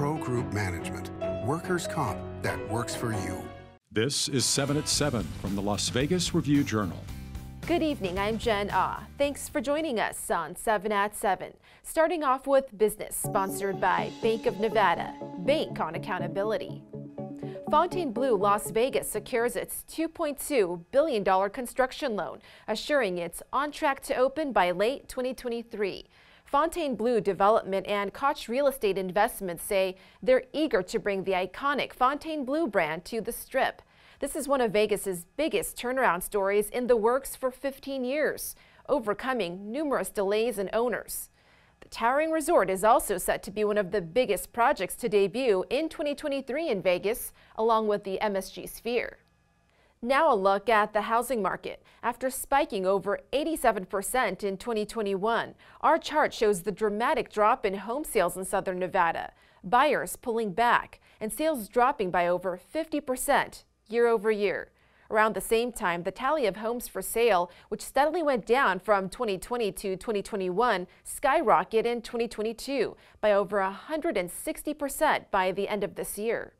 Pro Group Management. Workers' comp that works for you. This is 7 at 7 from the Las Vegas Review-Journal. Good evening, I'm Jen Ah. Thanks for joining us on 7 at 7. Starting off with business, sponsored by Bank of Nevada. Bank on accountability. Fontainebleau Las Vegas secures its $2.2 billion construction loan, assuring it's on track to open by late 2023. Fontainebleau Development and Koch Real Estate Investments say they're eager to bring the iconic Fontainebleau brand to the Strip. This is one of Vegas's biggest turnaround stories, in the works for 15 years, overcoming numerous delays and owners. The towering resort is also set to be one of the biggest projects to debut in 2023 in Vegas, along with the MSG Sphere. Now a look at the housing market. After spiking over 87% in 2021, our chart shows the dramatic drop in home sales in southern Nevada, buyers pulling back, and sales dropping by over 50% year over year. Around the same time, the tally of homes for sale, which steadily went down from 2020 to 2021, skyrocketed in 2022 by over 160% by the end of this year.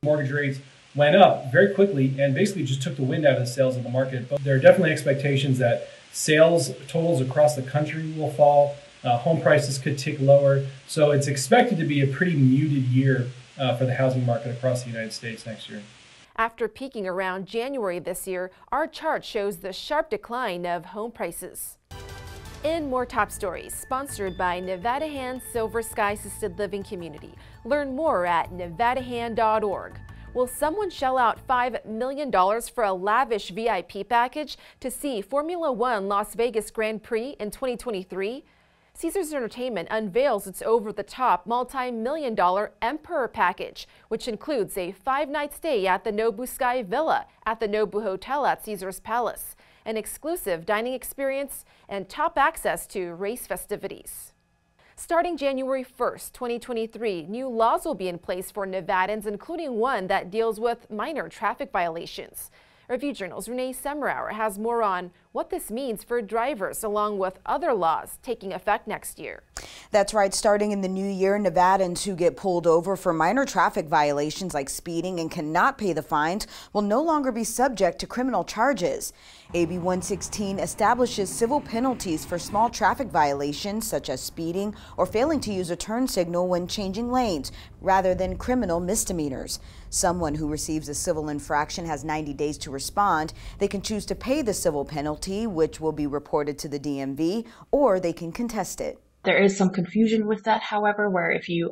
Mortgage rates went up very quickly and basically just took the wind out of the sales of the market. But there are definitely expectations that sales totals across the country will fall. Home prices could tick lower. So it's expected to be a pretty muted year for the housing market across the United States next year. After peaking around January this year, our chart shows the sharp decline of home prices. In more top stories, sponsored by Nevada Hand Silver Sky Assisted Living Community. Learn more at nevadahand.org. Will someone shell out $5 million for a lavish VIP package to see Formula One Las Vegas Grand Prix in 2023? Caesars Entertainment unveils its over-the-top multi-million-dollar Emperor package, which includes a 5-night stay at the Nobu Sky Villa at the Nobu Hotel at Caesars Palace, an exclusive dining experience, and top access to race festivities. Starting January 1st, 2023, new laws will be in place for Nevadans, including one that deals with minor traffic violations. Review-Journal's Renee Semrauer has more on what this means for drivers, along with other laws taking effect next year. That's right. Starting in the new year, Nevadans who get pulled over for minor traffic violations like speeding and cannot pay the fines will no longer be subject to criminal charges. AB 116 establishes civil penalties for small traffic violations such as speeding or failing to use a turn signal when changing lanes, rather than criminal misdemeanors. Someone who receives a civil infraction has 90 days to respond. They can choose to pay the civil penalty, which will be reported to the DMV, or they can contest it. There is some confusion with that, however, where if you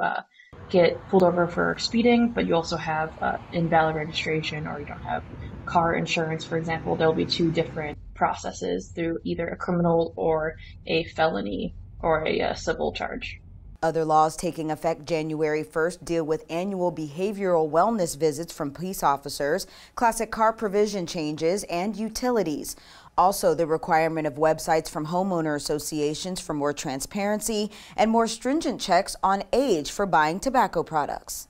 get pulled over for speeding, but you also have invalid registration or you don't have car insurance, for example, there'll be two different processes through either a criminal or a felony or a civil charge. Other laws taking effect January 1st deal with annual behavioral wellness visits from police officers, classic car provision changes, and utilities. Also, the requirement of websites from homeowner associations for more transparency and more stringent checks on age for buying tobacco products.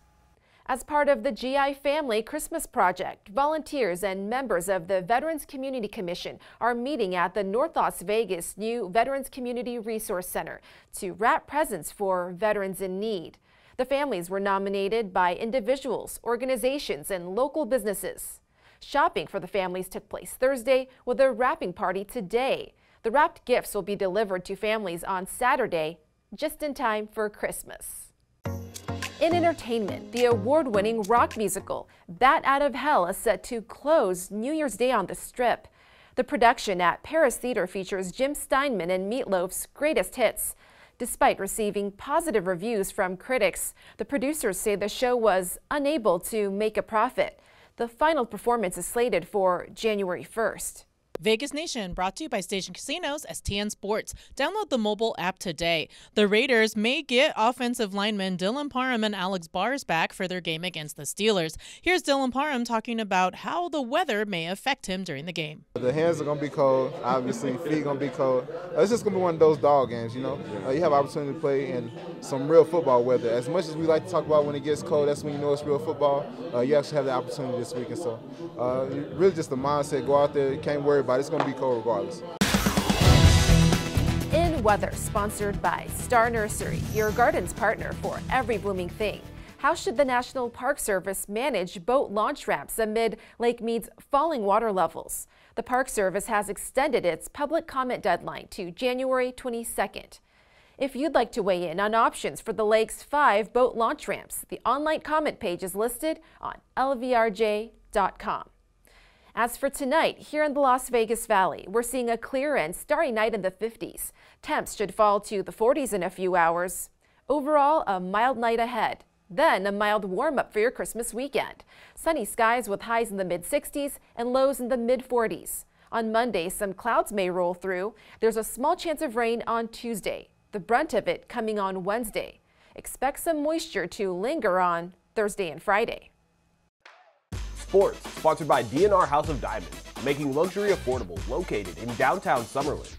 As part of the GI Family Christmas Project, volunteers and members of the Veterans Community Commission are meeting at the North Las Vegas new Veterans Community Resource Center to wrap presents for veterans in need. The families were nominated by individuals, organizations, and local businesses. Shopping for the families took place Thursday with a wrapping party today. The wrapped gifts will be delivered to families on Saturday, just in time for Christmas. In entertainment, the award-winning rock musical Bat Out of Hell is set to close New Year's Day on the Strip. The production at Paris Theater features Jim Steinman and Meatloaf's greatest hits. Despite receiving positive reviews from critics, the producers say the show was unable to make a profit. The final performance is slated for January 1st. Vegas Nation brought to you by Station Casinos, STN Sports. Download the mobile app today. The Raiders may get offensive linemen Dylan Parham and Alex Bars back for their game against the Steelers. Here's Dylan Parham talking about how the weather may affect him during the game. The hands are going to be cold, obviously. Feet going to be cold. It's just going to be one of those dog games, you know. You have opportunity to play in some real football weather. As much as we like to talk about when it gets cold, that's when you know it's real football. You actually have the opportunity this weekend. So really just the mindset, go out there, you can't worry about it. It's going to be cold regardless. In weather, sponsored by Star Nursery, your garden's partner for every blooming thing. How should the National Park Service manage boat launch ramps amid Lake Mead's falling water levels? The Park Service has extended its public comment deadline to January 22nd. If you'd like to weigh in on options for the lake's 5 boat launch ramps, the online comment page is listed on lvrj.com. As for tonight, here in the Las Vegas Valley, we're seeing a clear and starry night in the 50s. Temps should fall to the 40s in a few hours. Overall, a mild night ahead. Then a mild warm-up for your Christmas weekend. Sunny skies with highs in the mid-60s and lows in the mid-40s. On Monday, some clouds may roll through. There's a small chance of rain on Tuesday, the brunt of it coming on Wednesday. Expect some moisture to linger on Thursday and Friday. Sports, sponsored by DNR House of Diamonds, making luxury affordable, located in downtown Summerlin.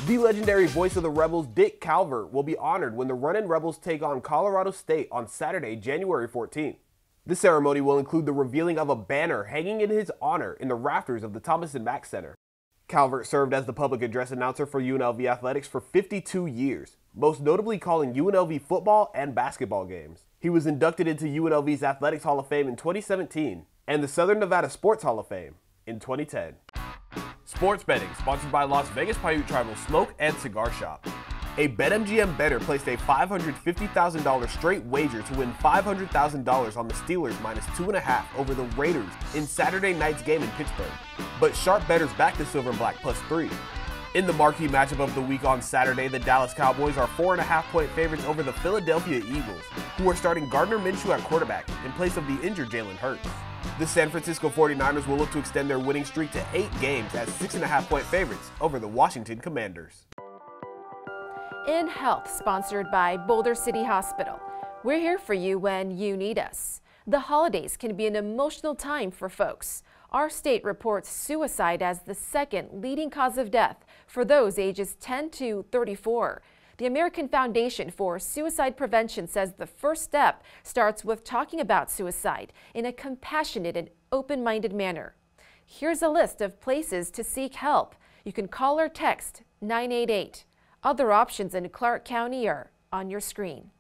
The legendary voice of the Rebels, Dick Calvert, will be honored when the Runnin' Rebels take on Colorado State on Saturday, January 14th. The ceremony will include the revealing of a banner hanging in his honor in the rafters of the Thomas & Mack Center. Calvert served as the public address announcer for UNLV Athletics for 52 years, most notably calling UNLV football and basketball games. He was inducted into UNLV's Athletics Hall of Fame in 2017 and the Southern Nevada Sports Hall of Fame in 2010. Sports betting, sponsored by Las Vegas Paiute Tribal Smoke and Cigar Shop. A BetMGM bettor placed a $550,000 straight wager to win $500,000 on the Steelers -2.5 over the Raiders in Saturday night's game in Pittsburgh. But sharp bettors backed the Silver and Black +3. In the marquee matchup of the week on Saturday, the Dallas Cowboys are 4.5-point favorites over the Philadelphia Eagles, who are starting Gardner Minshew at quarterback in place of the injured Jalen Hurts. The San Francisco 49ers will look to extend their winning streak to 8 games as 6.5-point favorites over the Washington Commanders. In Health, sponsored by Boulder City Hospital. We're here for you when you need us. The holidays can be an emotional time for folks. Our state reports suicide as the second leading cause of death for those ages 10 to 34. The American Foundation for Suicide Prevention says the first step starts with talking about suicide in a compassionate and open-minded manner. Here's a list of places to seek help. You can call or text 988. Other options in Clark County are on your screen.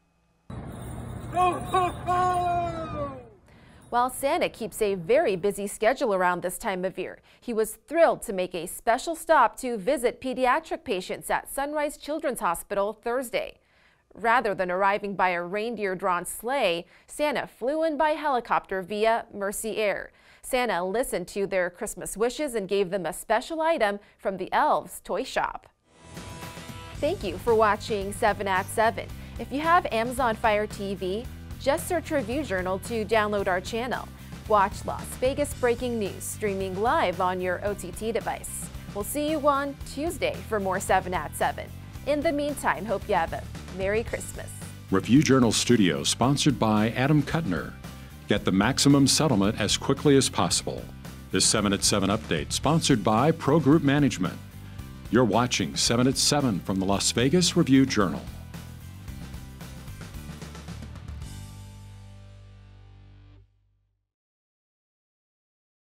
While Santa keeps a very busy schedule around this time of year, he was thrilled to make a special stop to visit pediatric patients at Sunrise Children's Hospital Thursday. Rather than arriving by a reindeer-drawn sleigh, Santa flew in by helicopter via Mercy Air. Santa listened to their Christmas wishes and gave them a special item from the Elves toy shop. Thank you for watching 7 at 7. If you have Amazon Fire TV, just search Review Journal to download our channel. Watch Las Vegas breaking news streaming live on your OTT device. We'll see you on Tuesday for more 7 at 7. In the meantime, hope you have a Merry Christmas. Review Journal Studio, sponsored by Adam Kuttner. Get the maximum settlement as quickly as possible. This 7 at 7 update, sponsored by Pro Group Management. You're watching 7 at 7 from the Las Vegas Review Journal.